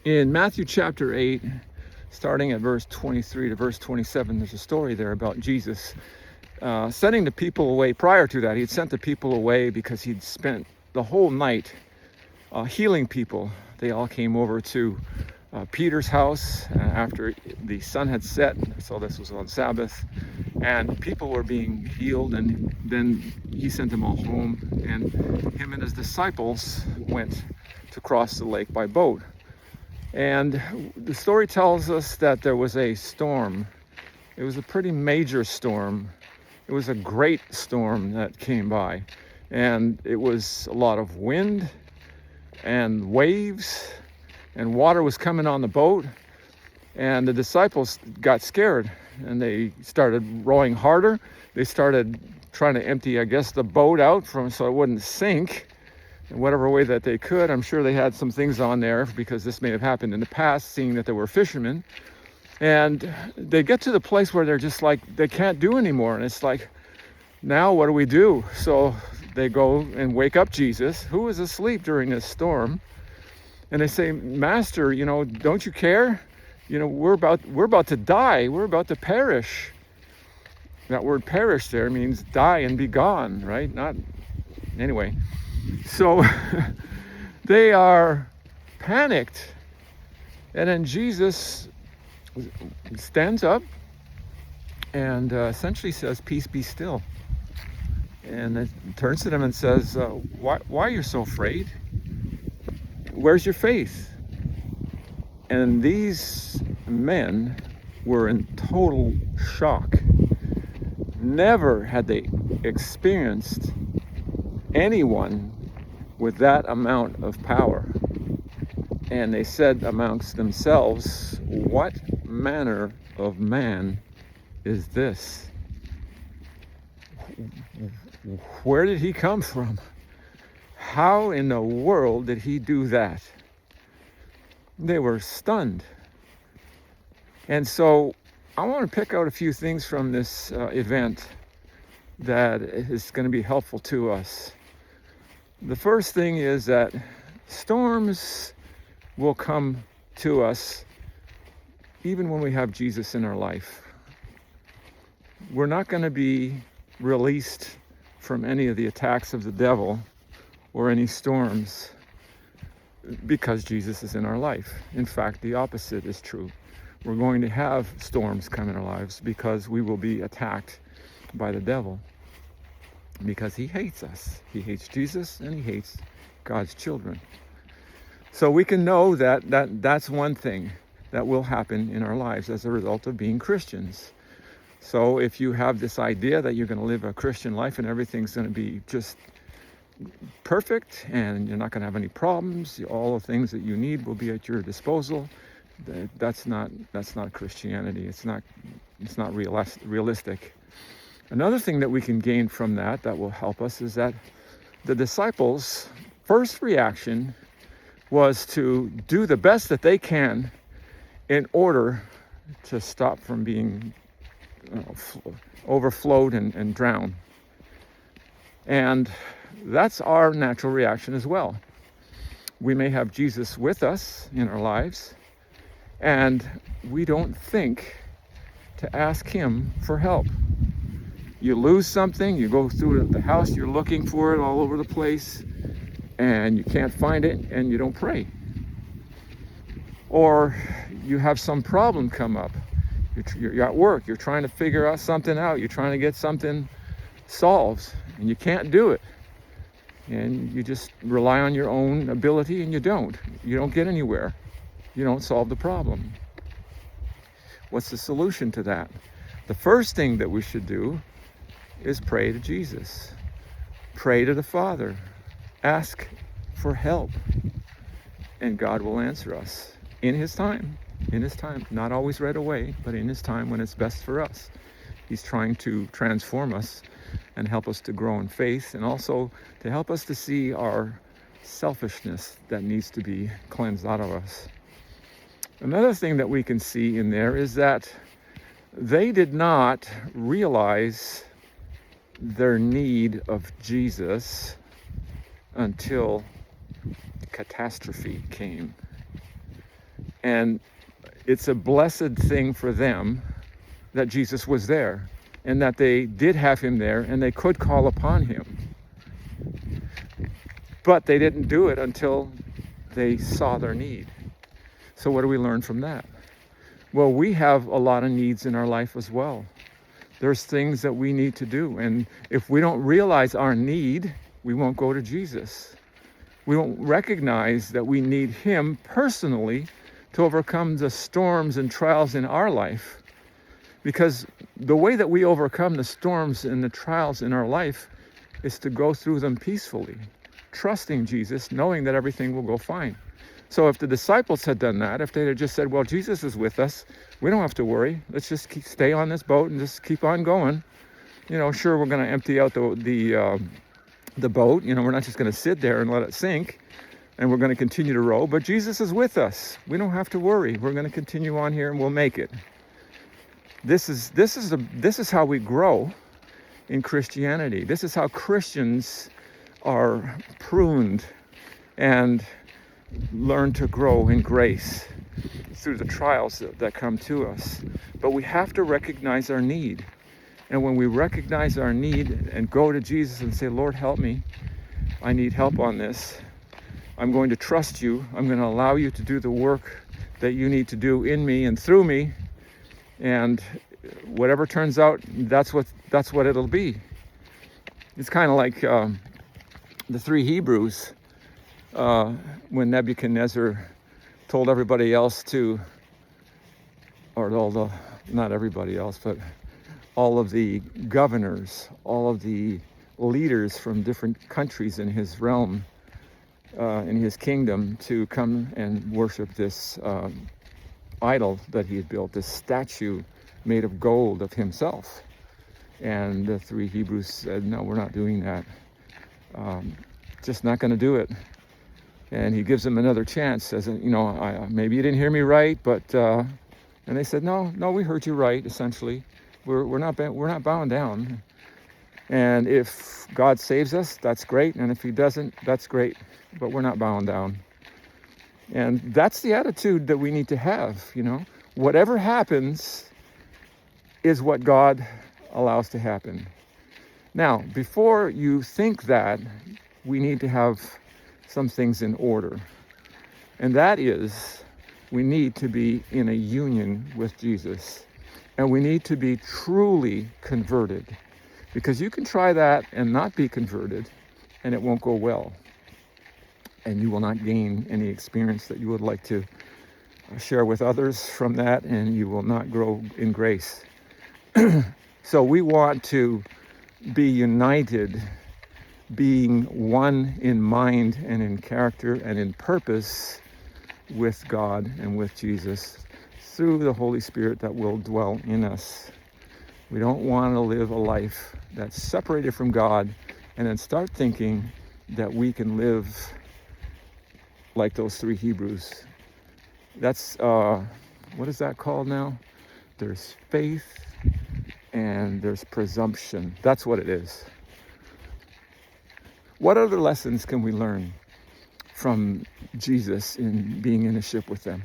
In Matthew chapter 8, starting at verse 23 to verse 27, there's a story there about Jesus sending the people away. Prior to that, he'd sent the people away because he'd spent the whole night healing people. They all came over to Peter's house after the sun had set, so this was on Sabbath, and people were being healed, and then he sent them all home, and him and his disciples went to cross the lake by boat. And the story tells us that there was a storm. It was a pretty major storm. It was a great storm that came by, and it was a lot of wind and waves, and water was coming on the boat, and the disciples got scared, and they started rowing harder. They started trying to empty, I guess, the boat out so it wouldn't sink in whatever way that they could. I'm sure they had some things on there because this may have happened in the past, seeing that there were fishermen. And they get to the place where they're just like, they can't do anymore. And it's like, now what do we do? So they go and wake up Jesus, who was asleep during this storm. And they say, Master, don't you care? We're about to die. We're about to perish. That word perish there means die and be gone, right? Anyway. So they are panicked. And then Jesus stands up and essentially says, peace be still. And it turns to them and says, why are you so afraid? Where's your faith? And these men were in total shock. Never had they experienced anyone with that amount of power. And they said amongst themselves, what manner of man is this? Where did he come from? How in the world did he do that? They were stunned. And so I want to pick out a few things from this event that is going to be helpful to us. The first thing is that storms will come to us even when we have Jesus in our life. We're not going to be released from any of the attacks of the devil or any storms because Jesus is in our life. In fact, the opposite is true. We're going to have storms come in our lives because we will be attacked by the devil, because he hates us. He hates Jesus and he hates God's children. So we can know that's one thing that will happen in our lives as a result of being Christians. So if you have this idea that you're going to live a Christian life and everything's going to be just perfect and you're not going to have any problems, all the things that you need will be at your disposal, that's not Christianity. It's not realistic. Another thing that we can gain from that will help us is that the disciples' first reaction was to do the best that they can in order to stop from being overflowed and drowned. And that's our natural reaction as well. We may have Jesus with us in our lives, and we don't think to ask him for help. You lose something, you go through the house, you're looking for it all over the place, and you can't find it, and you don't pray. Or you have some problem come up. You're at work, you're trying to figure something out, you're trying to get something solved, and you can't do it. And you just rely on your own ability, and you don't get anywhere. You don't solve the problem. What's the solution to that? The first thing that we should do is pray to Jesus. Pray to the Father. Ask for help. And God will answer us in his time. In his time. Not always right away, but in his time when it's best for us. He's trying to transform us and help us to grow in faith, and also to help us to see our selfishness that needs to be cleansed out of us. Another thing that we can see in there is that they did not realize their need of Jesus until catastrophe came. And it's a blessed thing for them that Jesus was there and that they did have him there and they could call upon him. But they didn't do it until they saw their need. So what do we learn from that? Well, we have a lot of needs in our life as well. There's things that we need to do. And if we don't realize our need, we won't go to Jesus. We won't recognize that we need him personally to overcome the storms and trials in our life. Because the way that we overcome the storms and the trials in our life is to go through them peacefully, trusting Jesus, knowing that everything will go fine. So if the disciples had done that, if they had just said, well, Jesus is with us, we don't have to worry. Let's just stay on this boat and just keep on going. Sure, we're going to empty out the boat. We're not just going to sit there and let it sink, and we're going to continue to row. But Jesus is with us. We don't have to worry. We're going to continue on here, and we'll make it. This is how we grow in Christianity. This is how Christians are pruned and learn to grow in grace through the trials that come to us. But we have to recognize our need. And when we recognize our need and go to Jesus and say, Lord, help me. I need help on this. I'm going to trust you. I'm going to allow you to do the work that you need to do in me and through me. And whatever turns out, that's what it'll be. It's kind of like the three Hebrews when Nebuchadnezzar told everybody else to, not everybody else, but all of the governors, all of the leaders from different countries in his realm, in his kingdom, to come and worship this idol that he had built, this statue made of gold of himself. And the three Hebrews said, no, we're not doing that. Just not going to do it. And he gives them another chance, says, maybe you didn't hear me right, but and they said, no, we heard you right. Essentially, we're not bowing down. And if God saves us, that's great. And if he doesn't, that's great. But we're not bowing down. And that's the attitude that we need to have. Whatever happens is what God allows to happen. Now, before you think that, we need to have some things in order. And that is, we need to be in a union with Jesus. And we need to be truly converted. Because you can try that and not be converted, and it won't go well. And you will not gain any experience that you would like to share with others from that, and you will not grow in grace. So we want to be united, being one in mind and in character and in purpose with God and with Jesus through the Holy Spirit that will dwell in us. We don't want to live a life that's separated from God and then start thinking that we can live like those three Hebrews. That's, what is that called now? There's faith and there's presumption. That's what it is. What other lessons can we learn from Jesus in being in a ship with them?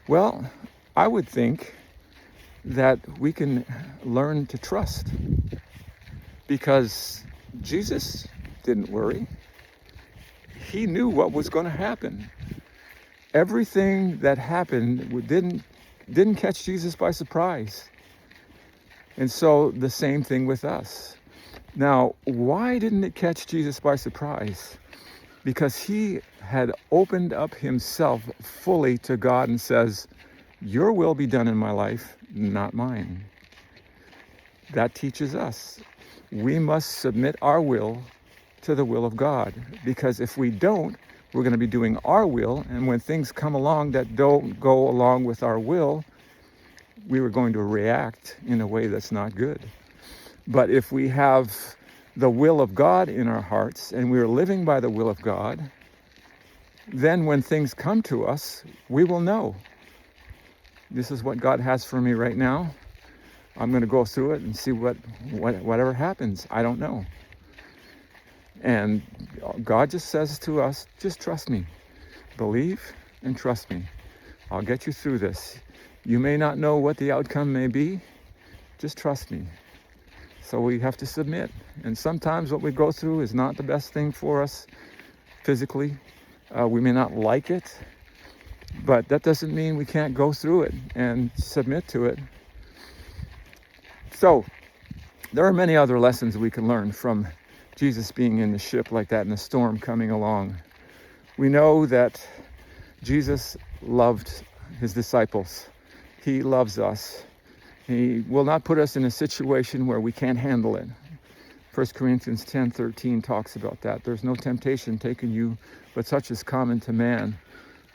Well, I would think that we can learn to trust, because Jesus didn't worry. He knew what was going to happen. Everything that happened didn't catch Jesus by surprise. And so the same thing with us. Now, why didn't it catch Jesus by surprise? Because he had opened up himself fully to God and says, your will be done in my life, not mine. That teaches us. We must submit our will to the will of God. Because if we don't, we're going to be doing our will. And when things come along that don't go along with our will, we were going to react in a way that's not good. But if we have the will of God in our hearts and we're living by the will of God, then when things come to us, we will know. This is what God has for me right now. I'm going to go through it and see whatever happens. I don't know. And God just says to us, just trust me. Believe and trust me. I'll get you through this. You may not know what the outcome may be. Just trust me. So we have to submit. And sometimes what we go through is not the best thing for us physically. We may not like it, but that doesn't mean we can't go through it and submit to it. So there are many other lessons we can learn from Jesus being in the ship like that and the storm coming along. We know that Jesus loved his disciples. He loves us. He will not put us in a situation where we can't handle it. 1 Corinthians 10:13 talks about that. There's no temptation taken you, but such is common to man.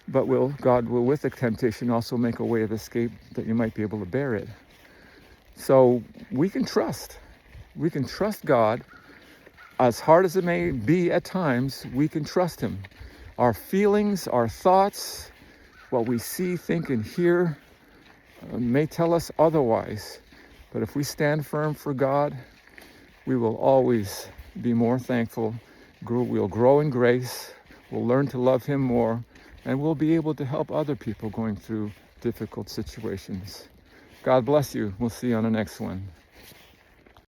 But God will with the temptation also make a way of escape that you might be able to bear it. So we can trust. We can trust God. As hard as it may be at times, we can trust him. Our feelings, our thoughts, what we see, think, and hear may tell us otherwise. But if we stand firm for God, we will always be more thankful. We'll grow in grace. We'll learn to love him more. And we'll be able to help other people going through difficult situations. God bless you. We'll see you on the next one.